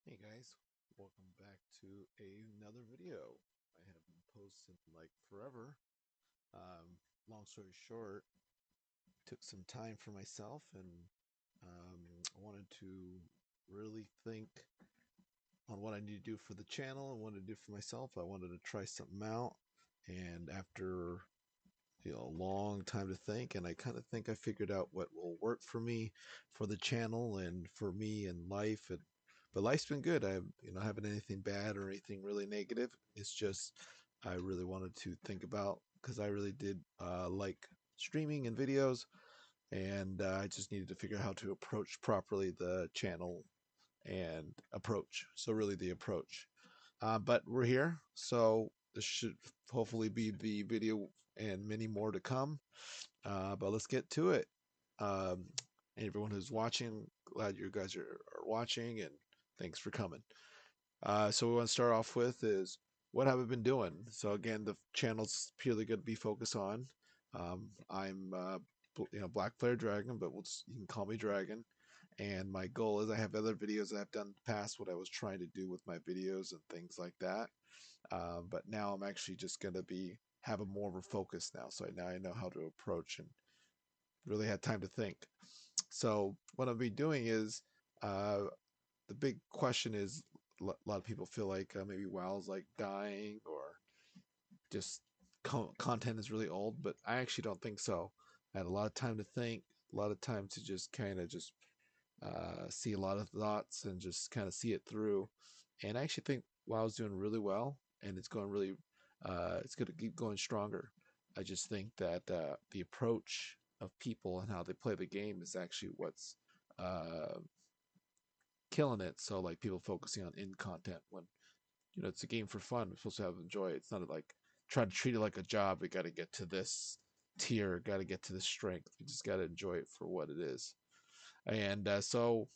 Hey guys, welcome back to another video. I haven't posted like forever. Long story short, took some time for myself and I wanted to really think on what I need to do for the channel and what to do for myself. I wanted to try something out, and after a long time to think, and I kind of think I figured out what will work for me, for the channel, and for me in life. And but life's been good. I haven't anything bad or anything really negative. It's just I really wanted to think about because I really did like streaming and videos, and I just needed to figure out how to approach properly the channel and approach. So really the approach. But we're here, so this should hopefully be the video and many more to come. But let's get to it. Um, and everyone who's watching, glad you guys are watching, and thanks for coming. So we want to start off with is what have I been doing? So again, the channel's purely going to be focused on. I'm Black Player Dragon, but you can call me Dragon. And my goal is I have other videos that I've done in the past, what I was trying to do with my videos and things like that. But now I'm actually just going to be have a more of a focus now. So now I know how to approach and really had time to think. So what I'll be doing is uh, the big question is a lot of people feel like maybe WoW's like dying or just content is really old, but I actually don't think so. I had a lot of time to think, a lot of time to just kind of just see a lot of thoughts and just kind of see it through. And I actually think WoW's doing really well, and it's going really, it's going to keep going stronger. I just think that the approach of people and how they play the game is actually what's uh, killing it. So like people focusing on in content when it's a game for fun. We're supposed to have enjoy it. It's not like try to treat it like a job. We got to get to this tier, got to get to this strength. We just got to enjoy it for what it is. And so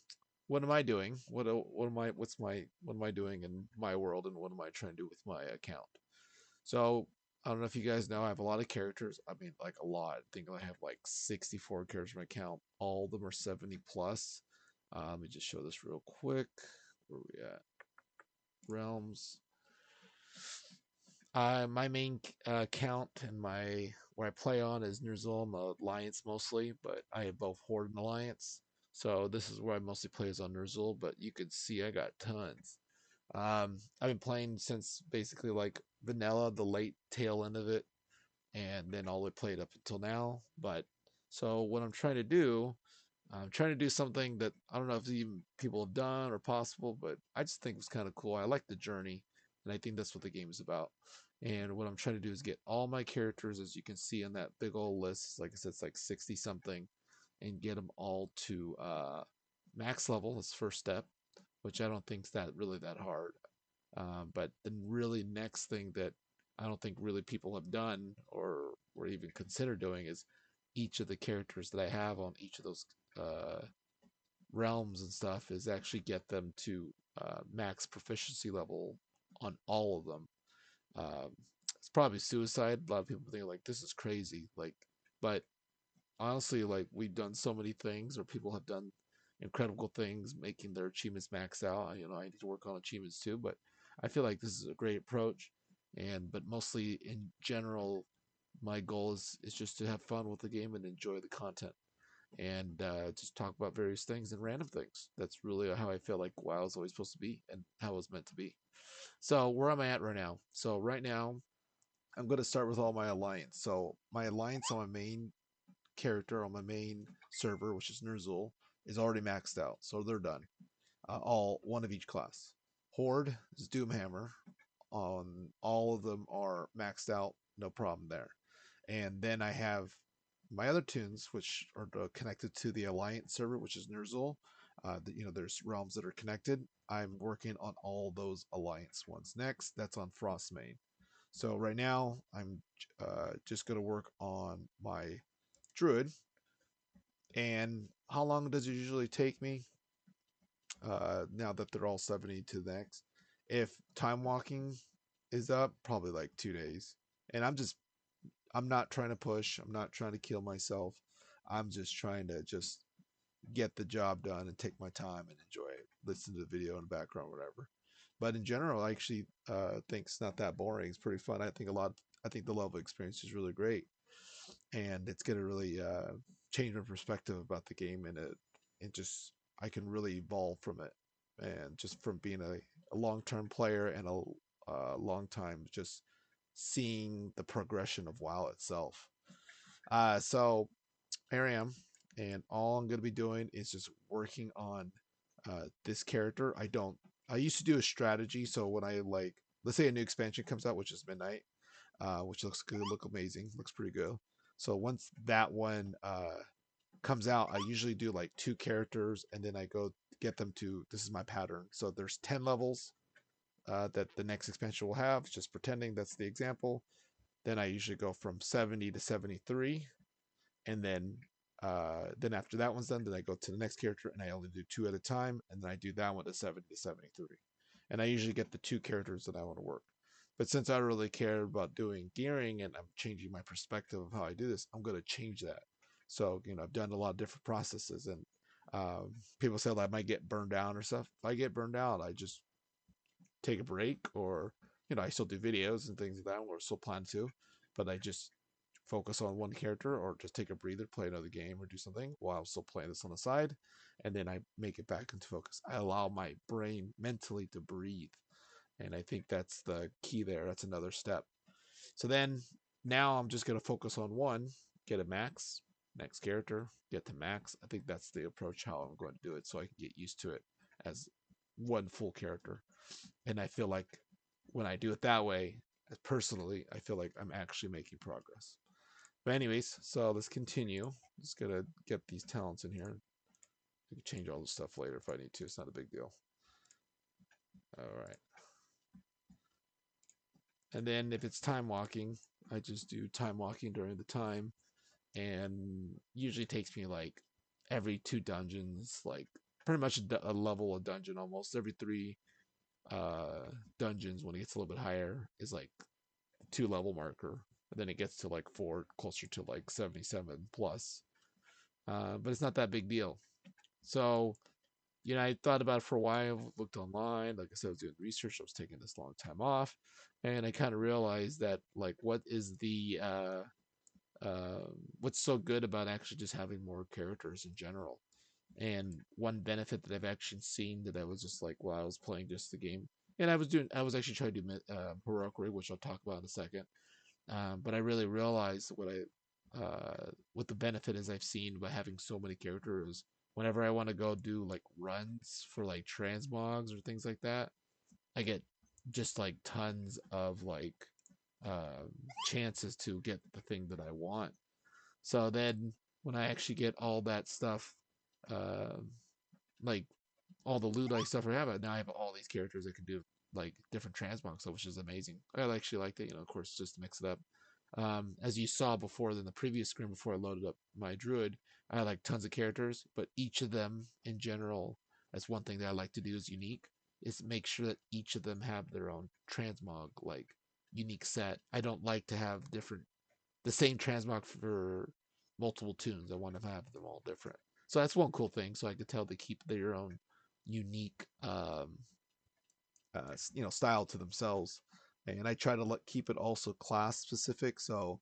what am I doing? What am I doing in my world, and what am I trying to do with my account? So I don't know if you guys know, I have a lot of characters. I mean, like a lot. I think I have like 64 characters in my account. All of them are 70 plus. Let me just show this real quick. Where are we at? Realms. My main account and my where I play on is Nerzul. I'm Alliance mostly, but I have both Horde and Alliance. So this is where I mostly play is on Nerzul, but you can see I got tons. I've been playing since basically like vanilla, the late tail end of it, and then all it played up until now. But so what I'm trying to do something that I don't know if even people have done or possible, but I just think it was kind of cool. I like the journey, and I think that's what the game is about. And what I'm trying to do is get all my characters, as you can see on that big old list. Like I said, it's like 60 something, and get them all to max level. That's the first step, which I don't think is that really that hard. But the really next thing that I don't think really people have done or even consider doing is each of the characters that I have on each of those uh, realms and stuff is actually get them to max proficiency level on all of them. Um, it's probably suicide. A lot of people think like this is crazy, like, but honestly, like we've done so many things, or people have done incredible things, making their achievements max out. I need to work on achievements too, but I feel like this is a great approach. And but mostly in general, my goal is just to have fun with the game and enjoy the content, and just talk about various things and random things. That's really how I feel like WoW is always supposed to be and how it was meant to be. So where am I at right now? So right now, I'm going to start with all my alliance. So my alliance on my main character on my main server, which is Nerzul, is already maxed out, so they're done. All one of each class. Horde is Doomhammer. On all of them are maxed out, no problem there. And then I have my other tunes, which are connected to the Alliance server, which is Nerzul. There's realms that are connected. I'm working on all those Alliance ones next. That's on Frostmain. So right now, I'm just going to work on my Druid. And how long does it usually take me? Now that they're all 70 to the next. If time walking is up, probably like 2 days. And I'm not trying to push. I'm not trying to kill myself. I'm just trying to just get the job done and take my time and enjoy it, listen to the video in the background, whatever. But in general, I actually think it's not that boring. It's pretty fun. I think the level experience is really great, and it's gonna really change my perspective about the game, and it just I can really evolve from it, and just from being a long term player and a long time just seeing the progression of WoW itself. So here I am, and all I'm gonna be doing is just working on this character. I used to do a strategy, so when I like, let's say a new expansion comes out, which is Midnight, which looks good, look amazing, looks pretty good. So once that one comes out, I usually do like two characters, and then I go get them to. This is my pattern. So there's 10 levels that the next expansion will have. Just pretending that's the example. Then I usually go from 70 to 73, and then after that one's done, then I go to the next character, and I only do two at a time, and then I do that one to 70 to 73, and I usually get the two characters that I want to work. But since I really care about doing gearing and I'm changing my perspective of how I do this, I'm going to change that. So I've done a lot of different processes, and people say that I might get burned out or stuff. If I get burned out, I just take a break, or I still do videos and things like that, or still plan to, but I just focus on one character, or just take a breather, play another game, or do something while I'm still playing this on the side, and then I make it back into focus. I allow my brain mentally to breathe, and I think that's the key there. That's another step. So then now I'm just going to focus on one, get a max, next character, get to max. I think that's the approach how I'm going to do it, so I can get used to it as one full character. And I feel like when I do it that way, personally, I feel like I'm actually making progress. But anyways, so let's continue. Just gotta get these talents in here. I can change all this stuff later if I need to. It's not a big deal. All right. And then if it's time walking, I just do time walking during the time, and usually takes me like every two dungeons, like pretty much a level of dungeon almost every three dungeons. When it gets a little bit higher, is like 2 level marker. And then it gets to like 4, closer to like 77 plus. But it's not that big deal. So, I thought about it for a while, looked online. Like I said, I was doing research. I was taking this long time off. And I kind of realized that, like, what's so good about actually just having more characters in general. And one benefit that I've actually seen, that I was just like, while I was playing just the game, and I was actually trying to do heroic rig, which I'll talk about in a second. But I really realized what the benefit is I've seen by having so many characters. Whenever I want to go do like runs for like transmogs or things like that, I get just like tons of like um, chances to get the thing that I want. So then when I actually get all that stuff, uh, like all the loot like stuff I have, now I have all these characters that can do like different transmogs, so which is amazing. I actually liked it, of course, just to mix it up. As you saw before in the previous screen, before I loaded up my druid, I had like tons of characters, but each of them in general, that's one thing that I like to do is unique, is make sure that each of them have their own transmog, like unique set. I don't like to have the same transmog for multiple tunes. I want to have them all different. So that's one cool thing. So I could tell they keep their own unique, style to themselves. And I try to keep it also class specific, so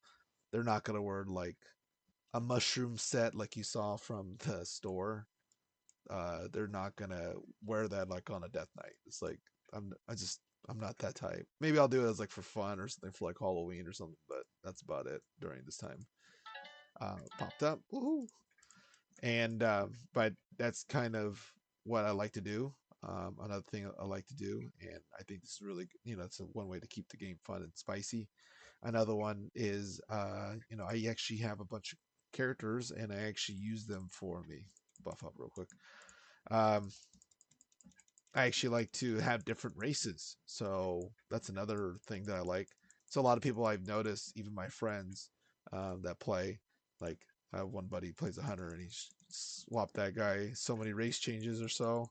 they're not gonna wear like a mushroom set like you saw from the store. They're not gonna wear that like on a death night. It's like I'm not that type. Maybe I'll do it as like for fun or something for like Halloween or something, but that's about it during this time. Popped up, woohoo! And but that's kind of what I like to do. Another thing I like to do, and I think this is really, it's one way to keep the game fun and spicy. Another one is, I actually have a bunch of characters, and I actually use them for me. Buff up real quick. Um, I actually like to have different races, so that's another thing that I like. So a lot of people I've noticed, even my friends that play, like one buddy plays a hunter, and he swapped that guy so many race changes or so,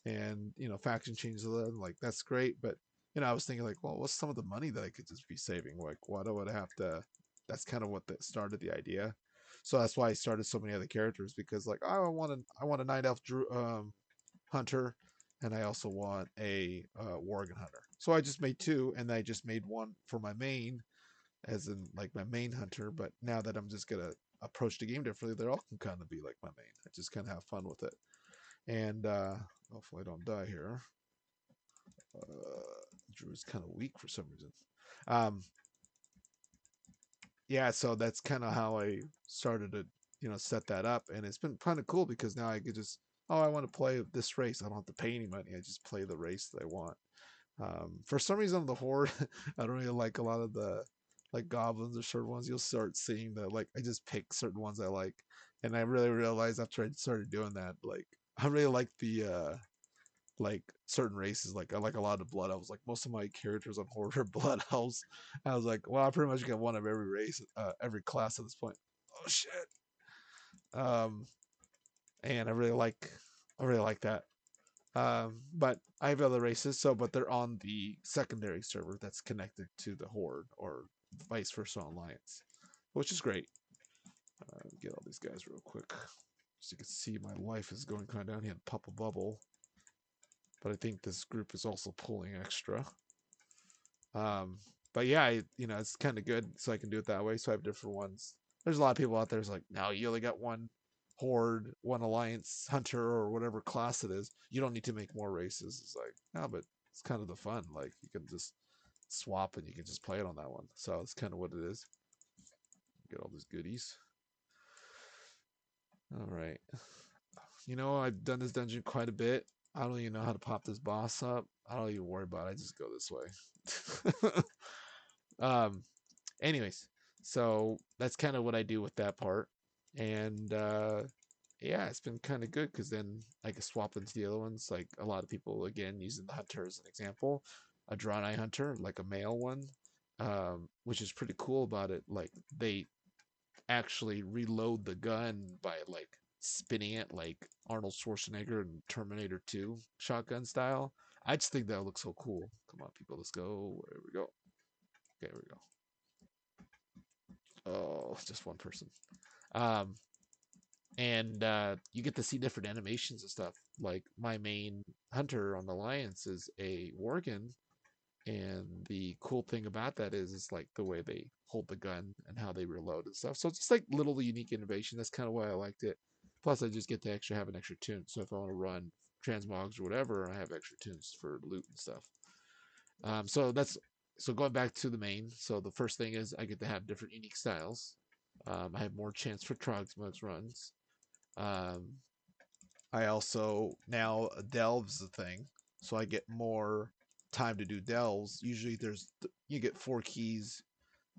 and faction changes. And like that's great, but I was thinking like, well, what's some of the money that I could just be saving? Like, why do I have to? That's kind of what that started the idea. So that's why I started so many other characters because like I want a night elf hunter, and I also want a worgen hunter. So I just made two, and I just made one for my main, as in like my main hunter. But now that I'm just gonna approach the game differently, they all can kind of be like my main. I just kind of have fun with it, and hopefully I don't die here. Drew is kind of weak for some reason. Um, yeah, so that's kind of how I started to, set that up, and it's been kind of cool because now I could just, oh, I want to play this race. I don't have to pay any money. I just play the race that I want. For some reason, the horde, I don't really like a lot of the like goblins or certain ones. You'll start seeing that like I just pick certain ones I like, and I really realized after I started doing that, like I really like the like certain races. Like I like a lot of blood elves. Like most of my characters on horde are blood elves. I was like, well, I pretty much got one of every race, every class at this point. Oh shit. Um, and I really like that. But I have other races, so but they're on the secondary server that's connected to the Horde or vice versa Alliance, which is great. Get all these guys real quick, so you can see my life is going kind of down here. Pop a bubble, but I think this group is also pulling extra. Um, but yeah, it's kind of good, so I can do it that way. So I have different ones. There's a lot of people out there who's like, no, you only got one horde, one alliance hunter, or whatever class it is. You don't need to make more races. It's like, no, but it's kind of the fun. Like you can just swap and you can just play it on that one. So it's kind of what it is. Get all these goodies. All right. I've done this dungeon quite a bit. I don't even know how to pop this boss up. I don't even worry about it. I just go this way. um, anyways, so that's kind of what I do with that part. And yeah, it's been kind of good because then I can swap into the other ones. Like a lot of people, again, using the hunter as an example, a Draenei hunter, like a male one, which is pretty cool about it. Like they actually reload the gun by like spinning it like Arnold Schwarzenegger in Terminator 2 shotgun style. I just think that looks so cool. Come on, people, let's go. There we go. Okay, here we go. Oh, just one person. Um, and you get to see different animations and stuff. Like my main hunter on the Alliance is a Worgen, and the cool thing about that is like the way they hold the gun and how they reload and stuff. So it's just like little unique innovation. That's kind of why I liked it. Plus, I just get to have an extra tune. So if I want to run transmogs or whatever, I have extra tunes for loot and stuff. So going back to the main. So the first thing is I get to have different unique styles. I have more chance for transmogs runs. Um, I also now delves the thing, so I get more time to do delves. Usually, you get 4 keys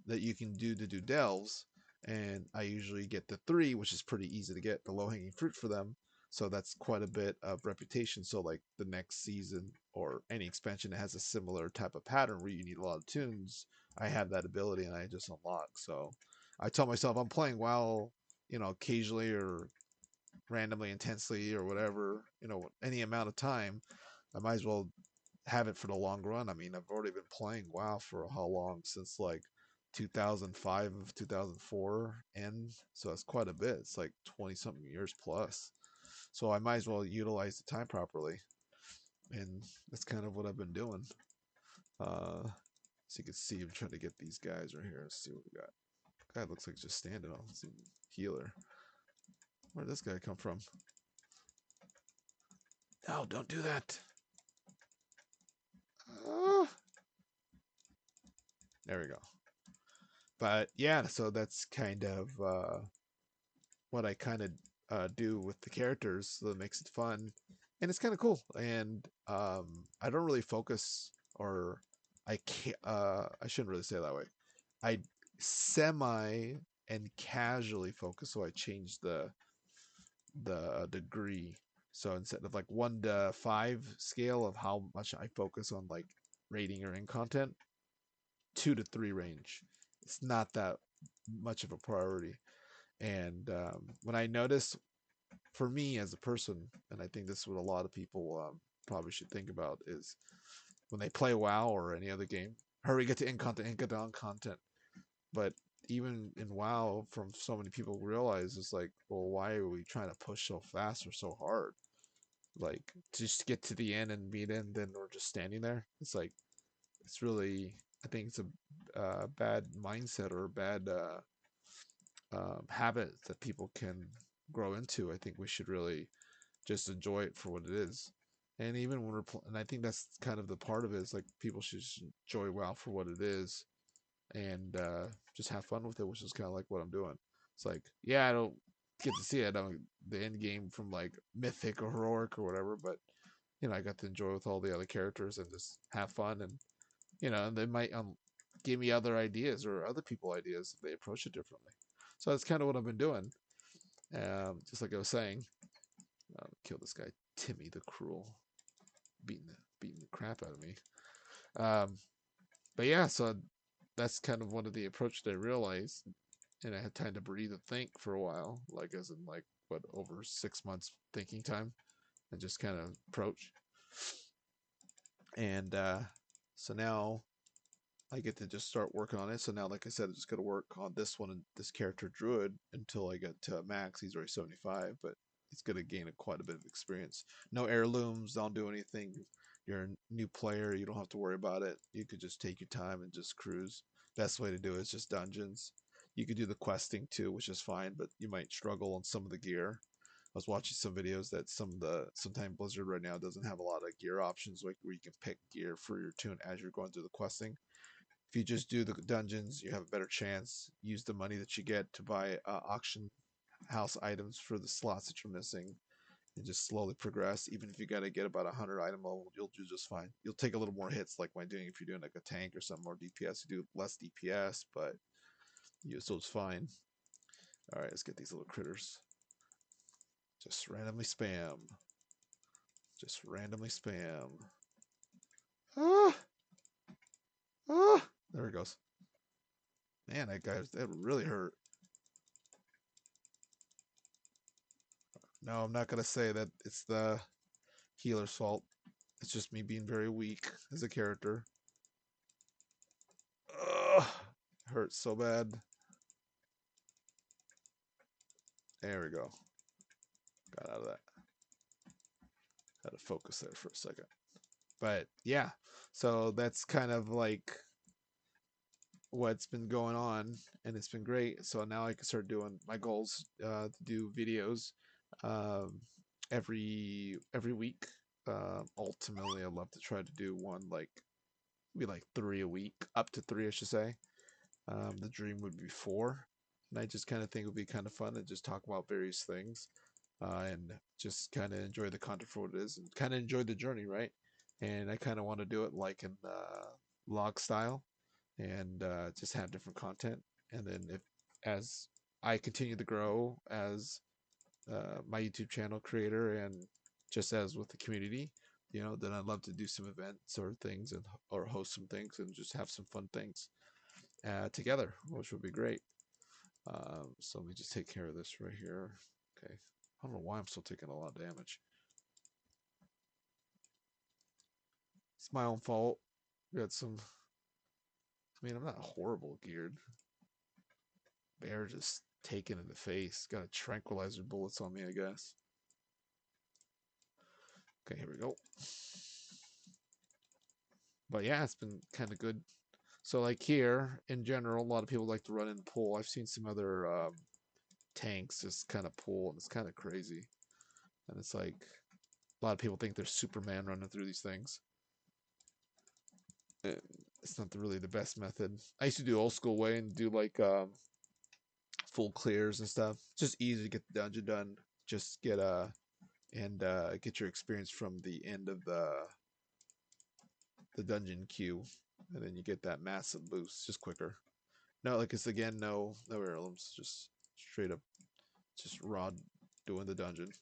that you can do to do delves, and I usually get the 3, which is pretty easy to get, the low hanging fruit for them. So that's quite a bit of reputation. So like the next season or any expansion that has a similar type of pattern where you need a lot of tunes, I have that ability and I just unlock. So I tell myself I'm playing WoW, occasionally or randomly intensely or whatever, any amount of time, I might as well have it for the long run. I mean, I've already been playing WoW for how long? Since like 2005, 2004 end. So that's quite a bit. It's like 20 something years plus. So I might as well utilize the time properly. And that's kind of what I've been doing. So you can see I'm trying to get these guys right here. Let's see what we got. Guy looks like just standing on some healer. Where'd this guy come from? No, don't do that. Uh, there we go. But yeah, so that's kind of what I kind of do with the characters, so that makes it fun, and it's kind of cool. And I don't really focus, or I can't. I shouldn't really say it that way. I semi and casually focus, so I changed the degree. So instead of like 1 to 5 scale of how much I focus on like rating or in content, 2 to 3 range. It's not that much of a priority. And when I notice, for me as a person, and I think this is what a lot of people probably should think about, is when they play WoW or any other game, hurry, get to in content, get to on content. But even in WoW, from so many people realize it's like, well, why are we trying to push so fast or so hard? Like, just get to the end and beat in, then we're just standing there. It's like, it's really, I think it's a bad mindset or a bad habit that people can grow into. I think we should really just enjoy it for what it is. And even when and I think that's kind of the part of it is like people should just enjoy WoW for what it is and just have fun with it, which is kind of like what I'm doing. It's like, yeah, I don't get to see it on the end game from like Mythic or Heroic or whatever, but I got to enjoy with all the other characters and just have fun, and and they might give me other ideas or other people ideas if they approach it differently. So that's kind of what I've been doing. Just like I was saying, kill this guy Timmy the Cruel, beating the crap out of me. Um, but yeah, so that's kind of one of the approach that I realized, and I had time to breathe and think for a while, like as in like what over 6 months thinking time, and just kind of approach. And so now I get to just start working on it. So now, like I said, I just got to work on this one and this character Druid until I get to max. He's already 75, but he's going to gain quite a bit of experience. No heirlooms, don't do anything. You're a new player, you don't have to worry about it. You could just take your time and just cruise. Best way to do it is just dungeons. You could do the questing too, which is fine, but you might struggle on some of the gear. I was watching some videos that sometimes Blizzard right now doesn't have a lot of gear options, like where you can pick gear for your tune as you're going through the questing. If you just do the dungeons, you have a better chance. Use the money that you get to buy auction house items for the slots that you're missing, and just slowly progress. Even if you got to get about 100 item level, you'll do just fine. You'll take a little more hits, like when doing if you're doing like a tank or something more DPS. You do less DPS, but so it's fine. All right, let's get these little critters. Just randomly spam. Just randomly spam. Ah, ah. There it goes. Man, that really hurt. No, I'm not gonna say that it's the healer's fault. It's just me being very weak as a character. Ugh, hurts so bad. There we go. Got out of that. Had to focus there for a second. But yeah, so that's kind of like what's been going on, and it's been great. So now I can start doing my goals to do videos um, every week. Ultimately, I'd love to try to do one like maybe like 3 a week, up to three, I should say. The dream would be four, and I just kind of think it would be kind of fun to just talk about various things, and just kind of enjoy the content for what it is, and kind of enjoy the journey, right? And I kind of want to do it like in log style, and just have different content. And then if as I continue to grow as my YouTube channel creator and just as with the community, then I'd love to do some events or things and or host some things and just have some fun things together, which would be great. So let me just take care of this right here. Okay. I don't know why I'm still taking a lot of damage. It's my own fault. Got some. I mean, I'm not horrible geared. Bear just taken in the face. Got a tranquilizer bullets on me, I guess. Okay, here we go. But yeah, it's been kind of good. So like here, in general, a lot of people like to run and pull. I've seen some other tanks just kind of pull, and it's kind of crazy. And it's like a lot of people think they're Superman running through these things. It's not really the best method. I used to do old school way and do like full clears and stuff. Just easy to get the dungeon done. Just get and get your experience from the end of the dungeon queue, and then you get that massive boost just quicker. No, like it's again no heirlooms, just straight up just raw doing the dungeon.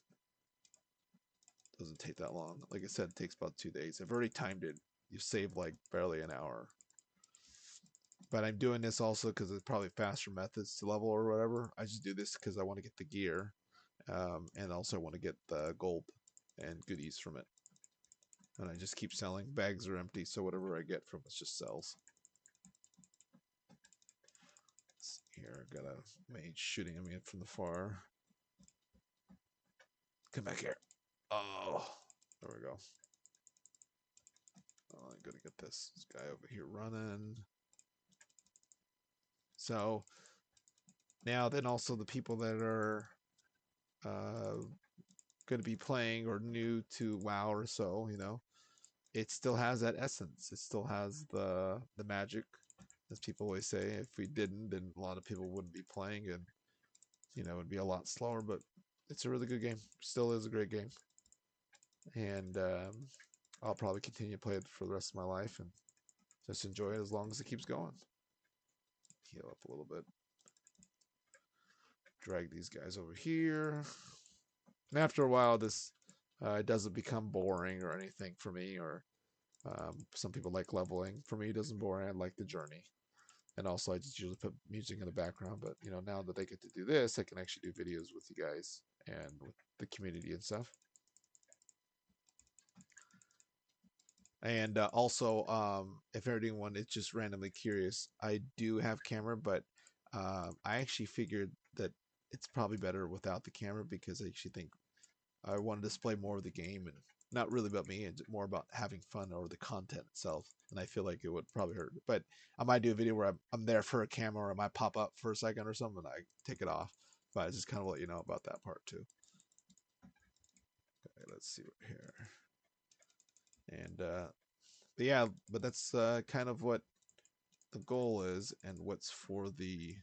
Doesn't take that long. Like I said, it takes about 2 days. I've already timed it. You save like barely an hour. But I'm doing this also because it's probably faster methods to level or whatever. I just do this because I want to get the gear, and also I want to get the gold and goodies from it. And I just keep selling. Bags are empty, so whatever I get from it just sells. Here, I got a mage shooting at me from the far. Come back here. Oh, there we go. Oh, I'm gonna get this guy over here running. So now, then also the people that are uh, going to be playing or new to WoW or so, it still has that essence. It still has the magic, as people always say. If we didn't, then a lot of people wouldn't be playing, and it'd be a lot slower. But it's a really good game. Still is a great game, and I'll probably continue to play it for the rest of my life and just enjoy it as long as it keeps going. Heal up a little bit. Drag these guys over here. And after a while, this it doesn't become boring or anything for me. Or some people like leveling. For me, it doesn't bore. I like the journey. And also, I just usually put music in the background. But now that I get to do this, I can actually do videos with you guys and with the community and stuff. And also, if anyone is just randomly curious, I do have camera, but I actually figured that it's probably better without the camera because I actually think I want to display more of the game and not really about me, and more about having fun or the content itself. And I feel like it would probably hurt. But I might do a video where I'm there for a camera, or I might pop up for a second or something, and I take it off. But I just kind of let you know about that part too. Okay, let's see what here. And but yeah, but that's kind of what the goal is, and what's for the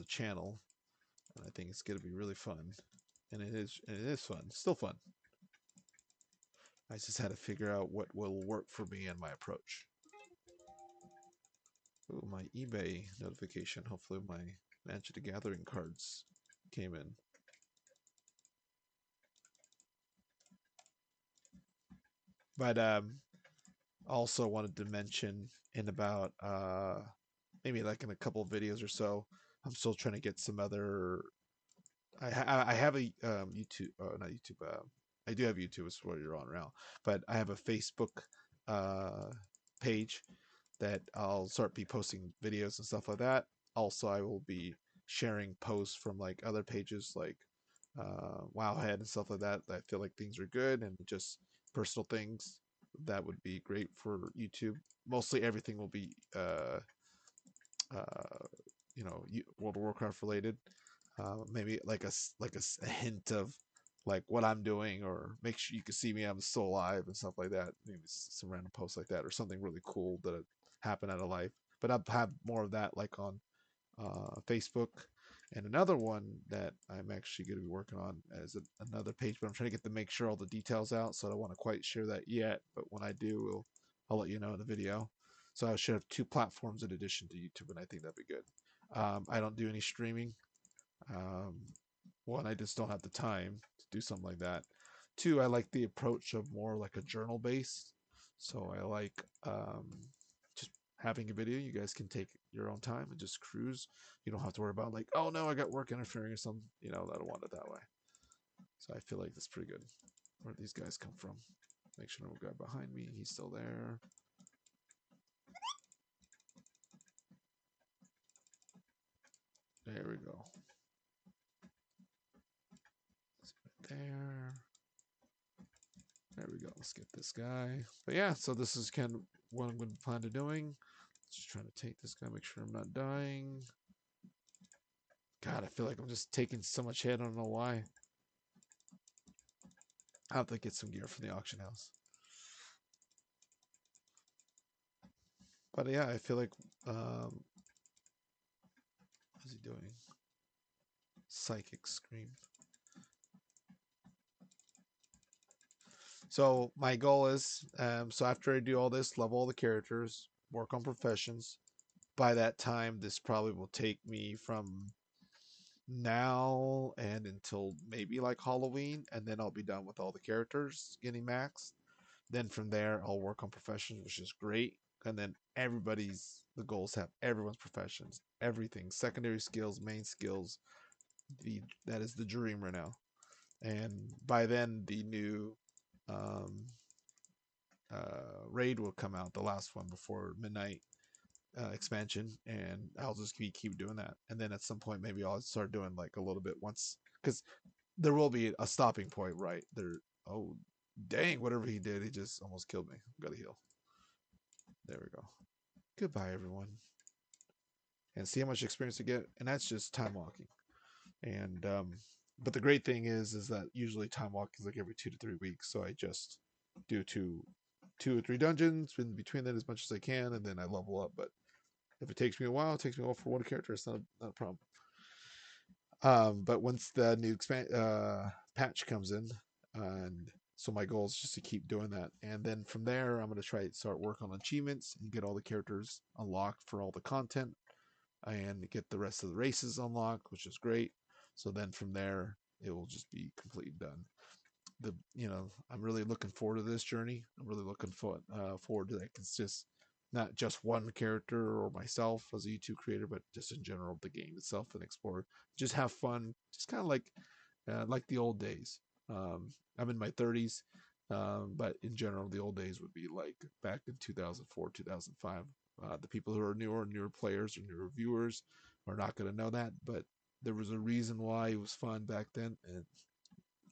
channel. And I think it's gonna be really fun. And it is fun. Still fun. I just had to figure out what will work for me and my approach. Ooh, my eBay notification. Hopefully my Magic the Gathering cards came in. But also wanted to mention in about maybe like in a couple of videos or so, I'm still trying to get some other. I have a YouTube, not YouTube. I do have YouTube, is what you're on now, but I have a Facebook uh, page that I'll start be posting videos and stuff like that. Also, I will be sharing posts from like other pages like Wowhead and stuff like that. I feel like things are good, and just personal things that would be great for YouTube. Mostly everything will be uh, World of Warcraft related. Maybe like a hint of like what I'm doing, or make sure you can see me, I'm still alive and stuff like that. Maybe some random posts like that, or something really cool that happened out of life. But I'll have more of that like on Facebook. And another one that I'm actually going to be working on as another page, but I'm trying to get to make sure all the details out, so I don't want to quite share that yet. But when I do, I'll let you know in the video. So I should have two platforms in addition to YouTube, and I think that'd be good. I don't do any streaming. Um, One, I just don't have the time to do something like that. Two, I like the approach of more like a journal base. So I like just having a video. You guys can take your own time and just cruise. You don't have to worry about like, oh no, I got work interfering or something. I don't want it that way. So I feel like that's pretty good. Where these guys come from? Make sure no guy behind me. He's still there. There we go. There. There we go. Let's get this guy. But yeah, so this is kind of what I'm going to plan to doing. Just trying to take this guy, make sure I'm not dying. God, I feel like I'm just taking so much hit. I don't know why. I'll have to get some gear from the auction house. But yeah, I feel like what's he doing? Psychic Scream. So my goal is, so after I do all this, level all the characters, work on professions. By that time, this probably will take me from now and until maybe like Halloween, and then I'll be done with all the characters getting maxed. Then from there, I'll work on professions, which is great. And then the goals have everyone's professions, everything, secondary skills, main skills. That is the dream right now. And by then, the new raid will come out, the last one before midnight. expansion, and I'll just keep doing that. And then at some point, maybe I'll start doing like a little bit once, because there will be a stopping point, right? There. Oh, dang! Whatever he did, he just almost killed me. Gotta heal. There we go. Goodbye, everyone. And see how much experience I get, and that's just time walking. And but the great thing is that usually time walking is like every 2 to 3 weeks, so I just do two or three dungeons in between that as much as I can, and then I level up. But if it takes me a while, it takes me a while for one character. It's not a problem. But once the new patch comes in, and so my goal is just to keep doing that, and then from there I'm gonna try to start work on achievements and get all the characters unlocked for all the content, and get the rest of the races unlocked, which is great. So then from there it will just be completely done. I'm really looking forward to this journey. I'm really looking forward to that. It's just not just one character or myself as a YouTube creator, but just in general the game itself, and explore, just have fun, just kind of like the old days. I'm in my 30s, but in general, the old days would be like back in 2004, 2005. The people who are newer players or newer viewers are not going to know that, but there was a reason why it was fun back then, and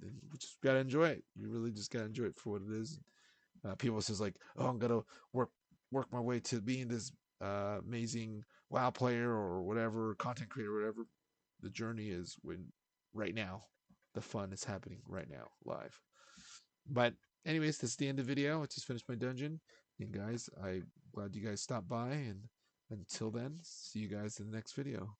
we just gotta enjoy it. You really just gotta enjoy it for what it is. People says like, "Oh, I'm gonna work my way to being this amazing WoW player or whatever, content creator, or whatever." The journey is when right now, the fun is happening right now, live. But anyways, this is the end of the video. I just finished my dungeon, and guys, I'm glad you guys stopped by. And until then, see you guys in the next video.